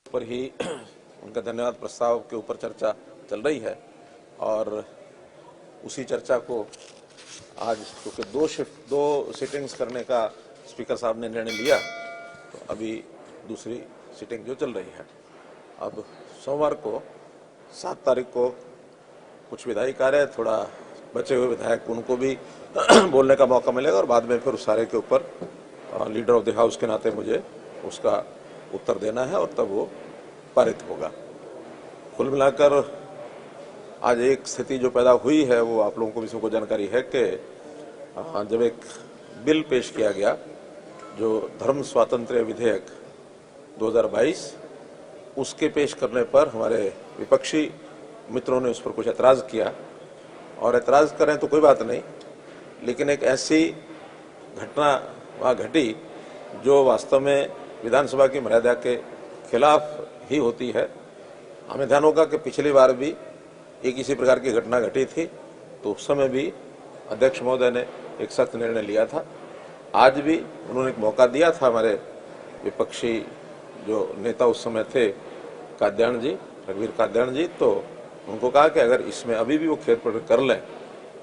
पर ही उनका धन्यवाद प्रस्ताव के ऊपर चर्चा चल रही है और उसी चर्चा को आज क्योंकि दो सिटिंग्स करने का स्पीकर साहब ने निर्णय लिया, तो अभी दूसरी सिटिंग जो चल रही है, अब सोमवार को 7 तारीख को कुछ विधायी कार्य, थोड़ा बचे हुए विधायक उनको भी बोलने का मौका मिलेगा और बाद में फिर उस सारे के ऊपर लीडर ऑफ द हाउस के नाते मुझे उसका उत्तर देना है और तब वो पारित होगा। कुल मिलाकर आज एक स्थिति जो पैदा हुई है वो आप लोगों को भी सबको जानकारी है कि जब एक बिल पेश किया गया जो धर्म स्वातंत्र्य विधेयक 2022, उसके पेश करने पर हमारे विपक्षी मित्रों ने उस पर कुछ ऐतराज़ किया। और ऐतराज़ करें तो कोई बात नहीं, लेकिन एक ऐसी घटना वहाँ घटी जो वास्तव में विधानसभा की मर्यादा के खिलाफ ही होती है। हमें ध्यान होगा कि पिछली बार भी एक इसी प्रकार की घटना घटी थी, तो उस समय भी अध्यक्ष महोदय ने एक सख्त निर्णय लिया था। आज भी उन्होंने एक मौका दिया था हमारे विपक्षी जो नेता उस समय थे कात्यायन जी, रघुवीर कात्यायन जी, तो उनको कहा कि अगर इसमें अभी भी वो खेद प्रकट कर लें,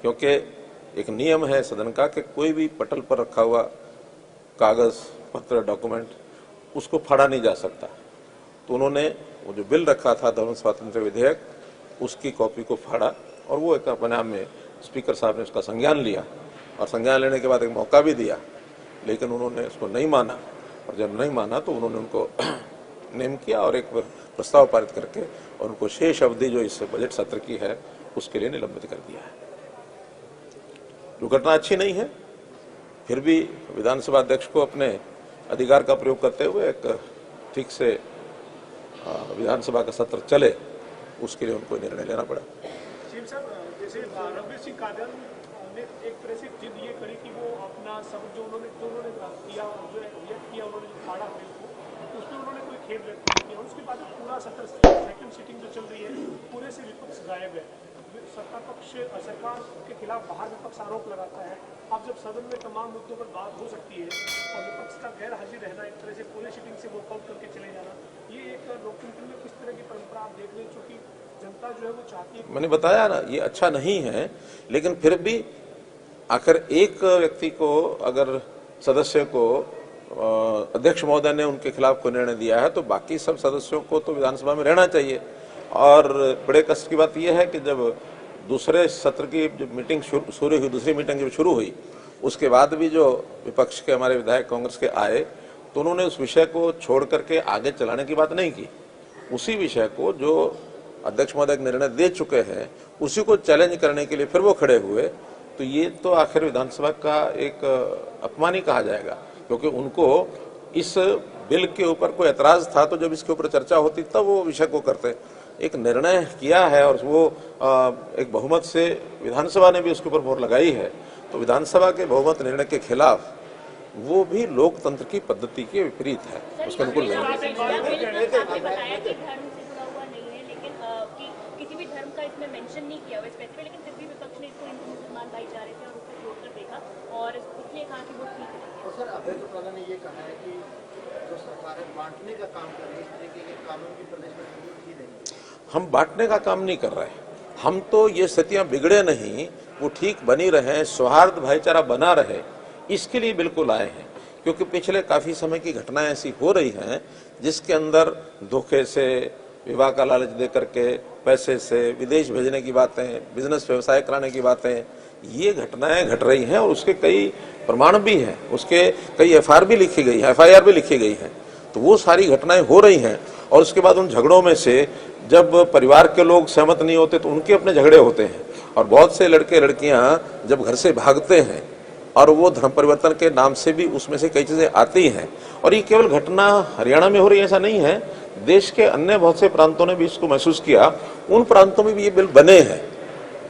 क्योंकि एक नियम है सदन का कि कोई भी पटल पर रखा हुआ कागज पत्र डॉक्यूमेंट उसको फाड़ा नहीं जा सकता। तो उन्होंने वो जो बिल रखा था धर्म स्वातंत्र्य विधेयक, उसकी कॉपी को फाड़ा और वो एक अपने आप में स्पीकर साहब ने उसका संज्ञान लिया और संज्ञान लेने के बाद एक मौका भी दिया, लेकिन उन्होंने उसको नहीं माना। और जब नहीं माना तो उन्होंने उनको नेम किया और एक प्रस्ताव पारित करके और उनको शेष अवधि जो इस बजट सत्र की है उसके लिए निलंबित कर दिया है। जो घटना अच्छी नहीं है, फिर भी विधानसभा अध्यक्ष को अपने अधिकार का प्रयोग करते हुए एक ठीक से विधानसभा का सत्र चले, उसके लिए उनको निर्णय लेना पड़ा। जैसे रघुवीर सिंह कात्यायन ने एक तरह से जिद ये करी कि वो अपना सब जो उन्होंने किया, जो रिएक्ट किया, उन्होंने जो फाड़ा बिल को, उसमें उन्होंने कोई खेद व्यक्त नहीं किया। उसके बाद पूरा सत्र सेकंड सिटिंग जो चल रही है पूरे से विपक्ष गायब है। सत्ता पक्ष सरकार के खिलाफ बाहर विपक्ष आरोप लगाता है। अब जब सदन में तमाम मुद्दों पर बात हो सकती है और विपक्ष का गैर हाजिर रहना, एक तरह से पूरे सिटिंग से वॉकआउट करके चले जाना, ये एक लोकतंत्र में किस तरह की परंपरा आप देख रहे हैं, चूंकि जनता जो है वो चाहती है। मैंने बताया ना, ये अच्छा नहीं है, लेकिन फिर भी आखिर एक व्यक्ति को, अगर सदस्य को अध्यक्ष महोदय ने उनके खिलाफ कोई निर्णय दिया है तो बाकी सब सदस्यों को तो विधानसभा में रहना चाहिए। और बड़े कष्ट की बात यह है कि जब दूसरे सत्र की जब मीटिंग शुरू हुई, दूसरी मीटिंग जब शुरू हुई, उसके बाद भी जो विपक्ष के हमारे विधायक कांग्रेस के आए तो उन्होंने उस विषय को छोड़ करके आगे चलाने की बात नहीं की। उसी विषय को जो अध्यक्ष महोदय निर्णय दे चुके हैं उसी को चैलेंज करने के लिए फिर वो खड़े हुए, तो ये तो आखिर विधानसभा का एक अपमान ही कहा जाएगा, क्योंकि उनको इस बिल के ऊपर कोई ऐतराज था तो जब इसके ऊपर चर्चा होती तब वो विषय को करते। एक निर्णय किया है और वो एक बहुमत से विधानसभा ने भी उसके ऊपर मोहर लगाई है, तो विधानसभा के बहुमत निर्णय के खिलाफ वो भी लोकतंत्र की पद्धति के विपरीत है, उसके अनुकूल नहीं। किसी भी धर्म का इसमें मेंशन नहीं किया हुआ स्पेसिफिक, लेकिन फिर भी विपक्ष ने इसको हिंदू मुसलमान भाईचारे से और उसको जोड़कर देखा और इसलिए कहा कि वो ठीक है। तो सर अभय चौटाला ने ये कहा है कि जो सरकार बांटने का काम कर रही है, इस तरीके के कानून की प्रदेश में ही नहीं। हम बांटने का काम नहीं कर रहे हैं, हम तो ये स्थितियां बिगड़े नहीं, वो ठीक बनी रहे, सौहार्द भाईचारा बना रहे, इसके लिए बिल्कुल आए हैं। क्योंकि पिछले काफी समय की घटनाएं ऐसी हो रही हैं जिसके अंदर धोखे से, विवाह का लालच दे करके, पैसे से विदेश भेजने की बातें, बिजनेस व्यवसाय कराने की बातें, ये घटनाएं घट रही हैं और उसके कई प्रमाण भी हैं, उसके कई एफआईआर भी लिखी गई है, एफआईआर भी लिखी गई है। तो वो सारी घटनाएं हो रही हैं और उसके बाद उन झगड़ों में से जब परिवार के लोग सहमत नहीं होते तो उनके अपने झगड़े होते हैं और बहुत से लड़के लड़कियां जब घर से भागते हैं और वो धर्म परिवर्तन के नाम से भी उसमें से कई चीजें आती हैं। और ये केवल घटना हरियाणा में हो रही है ऐसा नहीं है, देश के अन्य बहुत से प्रांतों ने भी इसको महसूस किया। उन प्रांतों में भी ये बिल बने हैं,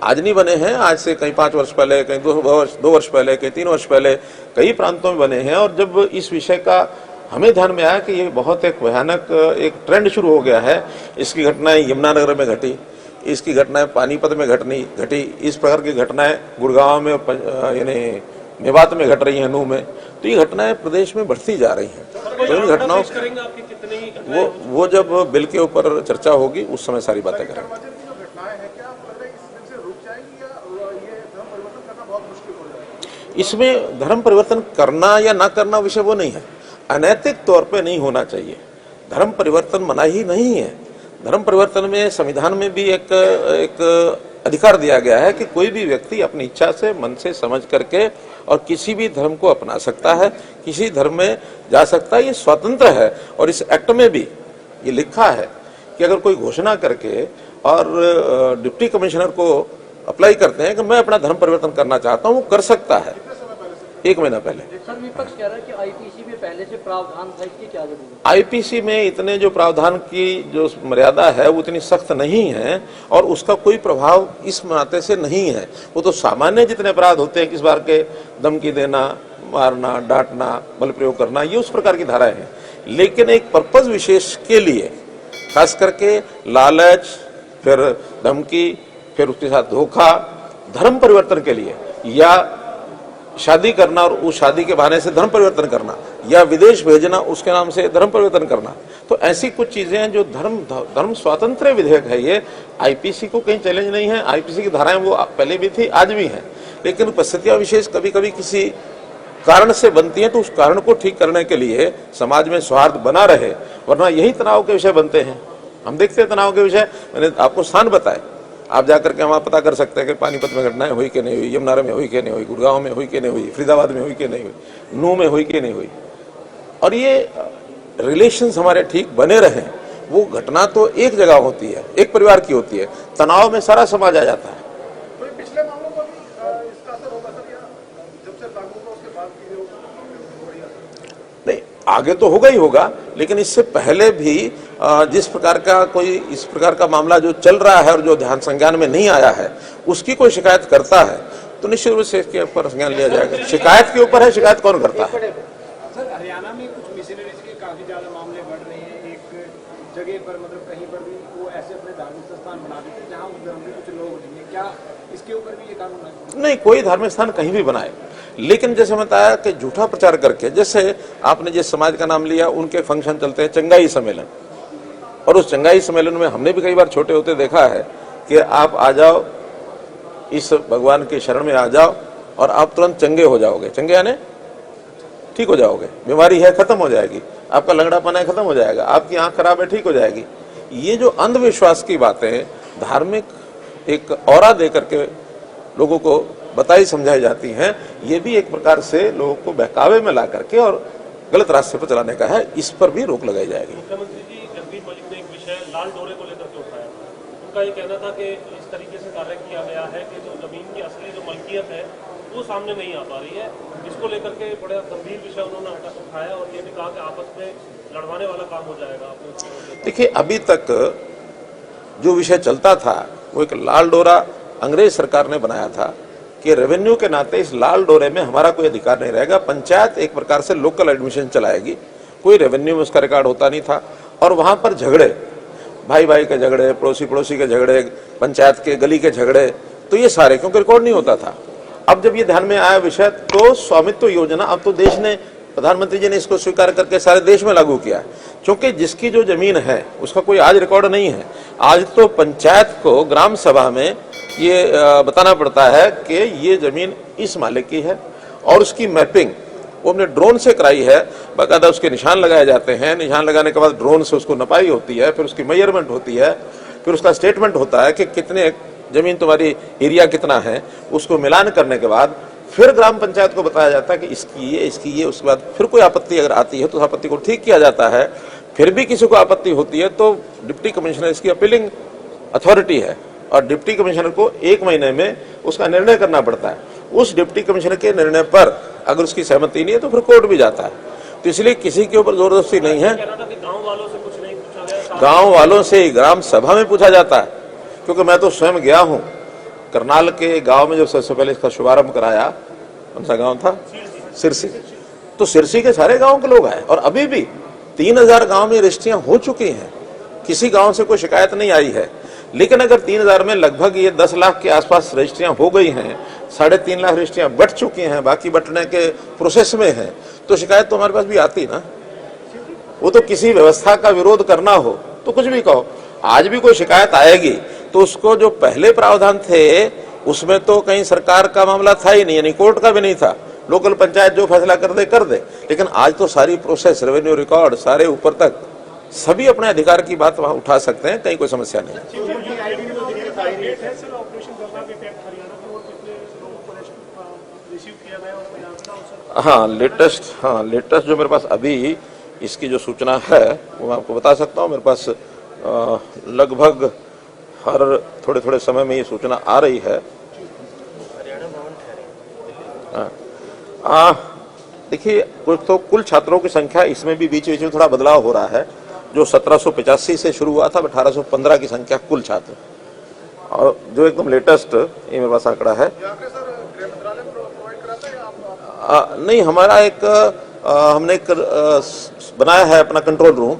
आज नहीं बने हैं, आज से कहीं 5 वर्ष पहले, कहीं 2 वर्ष पहले, कहीं 3 वर्ष पहले कई प्रांतों में बने हैं। और जब इस विषय का हमें ध्यान में आया कि ये बहुत एक भयानक एक ट्रेंड शुरू हो गया है, इसकी घटनाएं यमुनानगर में घटी, इसकी घटनाएं पानीपत में घटी, इस प्रकार की घटनाएं गुड़गांव में यानी मेवात में घट रही हैं, नूह में, तो ये घटनाएं प्रदेश में बढ़ती जा रही हैं। तो इन घटनाओं करेंगे आपकी कितनी वो जब बिल के ऊपर चर्चा होगी उस समय सारी बातें करेंगे। जो घटनाएं हैं क्या आपको लग रहा है इस दिन से रुक जाएंगी या ये धर्म परिवर्तन करना बहुत मुश्किल हो जाएगा? इसमें धर्म परिवर्तन करना या ना करना विषय वो नहीं है, अनैतिक तौर पे नहीं होना चाहिए। धर्म परिवर्तन मना ही नहीं है। धर्म परिवर्तन में संविधान में भी एक अधिकार दिया गया है कि कोई भी व्यक्ति अपनी इच्छा से, मन से, समझ करके और किसी भी धर्म को अपना सकता है, किसी धर्म में जा सकता है, ये स्वतंत्र है। और इस एक्ट में भी ये लिखा है कि अगर कोई घोषणा करके और डिप्टी कमिश्नर को अप्लाई करते हैं कि मैं अपना धर्म परिवर्तन करना चाहता हूं, वो कर सकता है 1 महीना पहले। सर, विपक्ष कह रहा है कि आईपीसी में पहले से प्रावधान था, इसकी क्या जरूरत है? आईपीसी में इतने जो प्रावधान की जो मर्यादा है वो इतनी सख्त नहीं है और उसका कोई प्रभाव इस नाते से नहीं है। वो तो सामान्य जितने अपराध होते हैं, किस बार के धमकी देना, मारना, डांटना, बल प्रयोग करना, ये उस प्रकार की धाराएं हैं। लेकिन एक पर्पज विशेष के लिए, खास करके लालच, फिर धमकी, फिर उसके साथ धोखा, धर्म परिवर्तन के लिए, या शादी करना और उस शादी के बहाने से धर्म परिवर्तन करना, या विदेश भेजना उसके नाम से धर्म परिवर्तन करना, तो ऐसी कुछ चीजें हैं जो धर्म स्वातंत्र्य विधेयक है। ये आईपीसी को कहीं चैलेंज नहीं है। आईपीसी की धाराएं वो पहले भी थी, आज भी हैं, लेकिन उपस्थितियां विशेष कभी कभी किसी कारण से बनती हैं, तो उस कारण को ठीक करने के लिए समाज में सौहार्द बना रहे, वरना यही तनाव के विषय बनते हैं। हम देखते हैं तनाव के विषय, मैंने आपको स्थान बताए, आप जाकर के वहां पता कर सकते हैं कि पानीपत में घटनाएं हुई कि नहीं हुई, यमुनानगर में हुई कि नहीं हुई, गुड़गांव में हुई कि नहीं हुई, फरीदाबाद में हुई कि नहीं हुई, नूह में हुई कि नहीं हुई। और ये रिलेशंस हमारे ठीक बने रहें। वो घटना तो एक जगह होती है, एक परिवार की होती है, तनाव में सारा समाज आ जाता है। तो ये पिछले मामलों पर भी इसका असर होगा सर, या जब से लागू होगा उसके बाद भी बढ़िया असर? नहीं, आगे तो होगा ही होगा, लेकिन इससे पहले भी जिस प्रकार का कोई इस प्रकार का मामला जो चल रहा है और जो ध्यान संज्ञान में नहीं आया है, उसकी कोई शिकायत करता है तो निश्चित रूप से इसके ऊपर संज्ञान लिया जाएगा। शिकायत के ऊपर है, शिकायत कौन करता है। सर, हरियाणा में कुछ मिशनरीज के काफी ज्यादा मामले बढ़ रहे हैं। एक जगह पर मतलब कहीं पर भी वो ऐसे अपने धार्मिक स्थान बना देते हैं जहाँ उस धर्म के कुछ लोग नहीं है। क्या इसके ऊपर भी ये कानून है? नहीं, कोई धार्मिक स्थान कहीं भी बनाए, लेकिन जैसे मैं बताया कि झूठा प्रचार करके, जैसे आपने जिस समाज का नाम लिया, उनके फंक्शन चलते हैं, चंगाई सम्मेलन, और उस चंगाई सम्मेलन में हमने भी कई बार छोटे होते देखा है कि आप आ जाओ, इस भगवान की शरण में आ जाओ और आप तुरंत चंगे हो जाओगे। चंगे यानी ठीक हो जाओगे, बीमारी है खत्म हो जाएगी, आपका लंगड़ापन है खत्म हो जाएगा, आपकी आंख खराब है ठीक हो जाएगी। ये जो अंधविश्वास की बातें धार्मिक एक औरा दे करके लोगों को बताई समझाई जाती हैं, ये भी एक प्रकार से लोगों को बहकावे में ला करके और गलत रास्ते पर चलाने का है। इस पर भी रोक लगाई जाएगी। मुख्यमंत्री जी जगदीप मलिक ने एक विषय लाल डोरे को लेकर के उठाया। उनका ये कहना था कि इस तरीके से कार्य किया गया है कि जो जमीन की असली जो मलकियत है वो सामने नहीं आ पा रही है। इसको लेकर के बड़ा गंभीर विषय उन्होंने उठाया और ये भी कहा कि आपस में लड़वाने वाला काम हो जाएगा। देखिए, अभी तक जो विषय चलता था वो एक लाल डोरा अंग्रेज सरकार ने बनाया था कि रेवेन्यू के नाते इस लाल डोरे में हमारा कोई अधिकार नहीं रहेगा। पंचायत एक प्रकार से लोकल एडमिशन चलाएगी, कोई रेवेन्यू में उसका रिकॉर्ड होता नहीं था। और वहां पर झगड़े, भाई भाई के झगड़े, पड़ोसी पड़ोसी के झगड़े, पंचायत के गली के झगड़े, तो ये सारे क्योंकि रिकॉर्ड नहीं होता था। अब जब ये ध्यान में आया विषय, तो स्वामित्व योजना अब तो देश ने, प्रधानमंत्री जी ने इसको स्वीकार करके सारे देश में लागू किया, क्योंकि जिसकी जो जमीन है उसका कोई आज रिकॉर्ड नहीं है। आज तो पंचायत को ग्राम सभा में ये बताना पड़ता है कि ये जमीन इस मालिक की है, और उसकी मैपिंग वो हमने ड्रोन से कराई है, बाकायदा उसके निशान लगाए जाते हैं। निशान लगाने के बाद ड्रोन से उसको नपाई होती है, फिर उसकी मेजरमेंट होती है, फिर उसका स्टेटमेंट होता है कि कितने जमीन तुम्हारी एरिया कितना है। उसको मिलान करने के बाद फिर ग्राम पंचायत को बताया जाता है कि इसकी ये। उसके बाद फिर कोई आपत्ति अगर आती है तो उस आपत्ति को ठीक किया जाता है। फिर भी किसी को आपत्ति होती है तो डिप्टी कमिश्नर इसकी अपीलिंग अथॉरिटी है, और डिप्टी कमिश्नर को 1 महीने में उसका निर्णय करना पड़ता है। उस डिप्टी कमिश्नर के निर्णय पर अगर उसकी सहमति नहीं है तो फिर कोर्ट भी जाता है। तो इसलिए किसी के ऊपर जोरदस्ती नहीं है। गाँव वालों से कुछ नहीं पूछा गया, गाँव वालों से ग्राम सभा में पूछा जाता है, क्योंकि मैं तो स्वयं गया हूं करनाल के गांव में, जब सबसे पहले इसका शुभारंभ कराया। कौन सा गांव था? सिरसी। तो सिरसी के सारे गांव के लोग आए, और अभी भी 3000 गांव में रजिस्ट्रियां हो चुकी हैं, किसी गांव से कोई शिकायत नहीं आई है। लेकिन अगर 3000 में लगभग ये 10 लाख के आसपास रजिस्ट्रियां हो गई हैं, 3.5 लाख रजिस्ट्रियां बट चुकी हैं, बाकी बटने के प्रोसेस में हैं, तो शिकायत तो हमारे पास भी आती ना। वो तो किसी व्यवस्था का विरोध करना हो तो कुछ भी कहो। आज भी कोई शिकायत आएगी तो उसको जो पहले प्रावधान थे उसमें तो कहीं सरकार का मामला था ही नहीं, यानी कोर्ट का भी नहीं था। लोकल पंचायत जो फैसला कर दे। लेकिन आज तो सारी प्रोसेस, रेवेन्यू रिकॉर्ड, सारे ऊपर तक सभी अपने अधिकार की बात वहां उठा सकते हैं, कहीं कोई समस्या नहीं है। हाँ, लेटेस्ट जो मेरे पास अभी इसकी जो सूचना है वो मैं आपको बता सकता हूँ। मेरे पास लगभग हर थोड़े समय में ये सूचना आ रही है। देखिए, तो कुल छात्रों की संख्या इसमें भी बीच में थोड़ा बदलाव हो रहा है। जो 1785 से शुरू हुआ था, 1815 की संख्या कुल छात्र, और जो एकदम लेटेस्ट ये मेरे पास आंकड़ा है। नहीं, हमारा हमने एक बनाया है अपना कंट्रोल रूम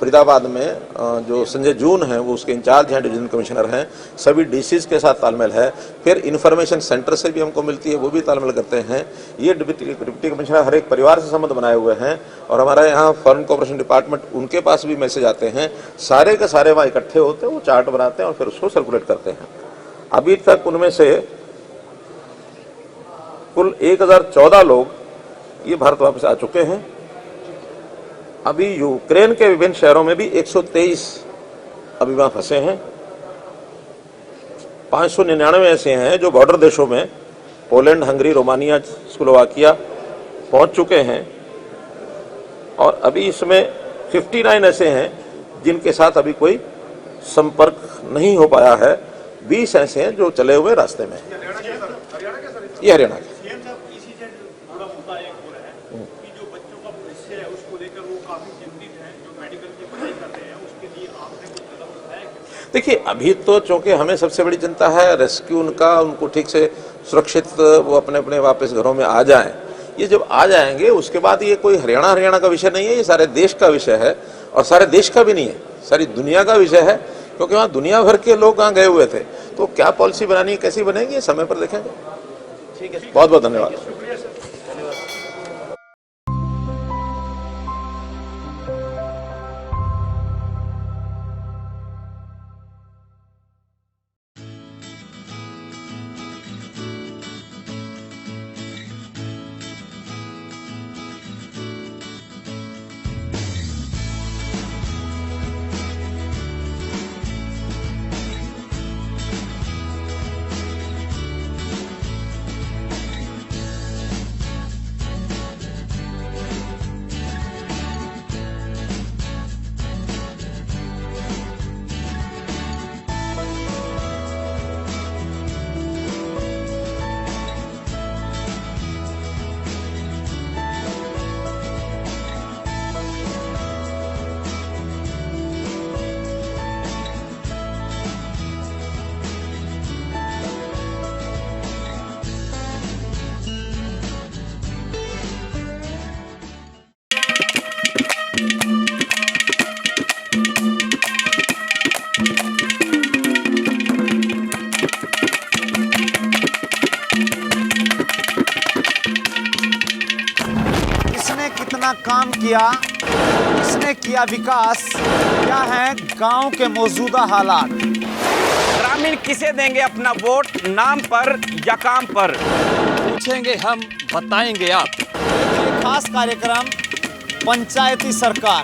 फरीदाबाद में। जो संजय जून हैं वो उसके इंचार्ज हैं, डिवीजन कमिश्नर हैं। सभी डीसीज के साथ तालमेल है। फिर इन्फॉर्मेशन सेंटर से भी हमको मिलती है, वो भी तालमेल करते हैं। ये डिप्टी कमिश्नर हर एक परिवार से संबंध बनाए हुए हैं, और हमारे यहाँ फॉरेन कोऑपरेशन डिपार्टमेंट, उनके पास भी मैसेज आते हैं। सारे के सारे वहाँ इकट्ठे होते हैं, वो चार्ट बनाते हैं और फिर उसको सर्कुलेट करते हैं। अभी तक उनमें से कुल 1014 लोग ये भारत वापस आ चुके हैं। अभी यूक्रेन के विभिन्न शहरों में भी 123 अभी वहां फंसे हैं। 599 ऐसे हैं जो बॉर्डर देशों में पोलैंड, हंगरी, रोमानिया, स्लोवाकिया पहुंच चुके हैं, और अभी इसमें 59 ऐसे हैं जिनके साथ अभी कोई संपर्क नहीं हो पाया है। 20 ऐसे हैं जो चले हुए रास्ते में। ये हरियाणा के। देखिए, अभी तो चूंकि हमें सबसे बड़ी चिंता है रेस्क्यू उनको ठीक से सुरक्षित वो अपने वापस घरों में आ जाएं। ये जब आ जाएंगे उसके बाद ये कोई हरियाणा का विषय नहीं है, ये सारे देश का विषय है, और सारे देश का भी नहीं है, सारी दुनिया का विषय है। क्योंकि वहाँ दुनिया भर के लोग वहाँ गए हुए थे, तो क्या पॉलिसी बनानी है, कैसी बनेगी, ये समय पर देखेंगे। ठीक है, बहुत बहुत धन्यवाद। कितना काम किया, किसने किया विकास, क्या है गांव के मौजूदा हालात। ग्रामीण किसे देंगे अपना वोट, नाम पर या काम पर? पूछेंगे हम, बताएंगे आप। ये खास कार्यक्रम पंचायती सरकार।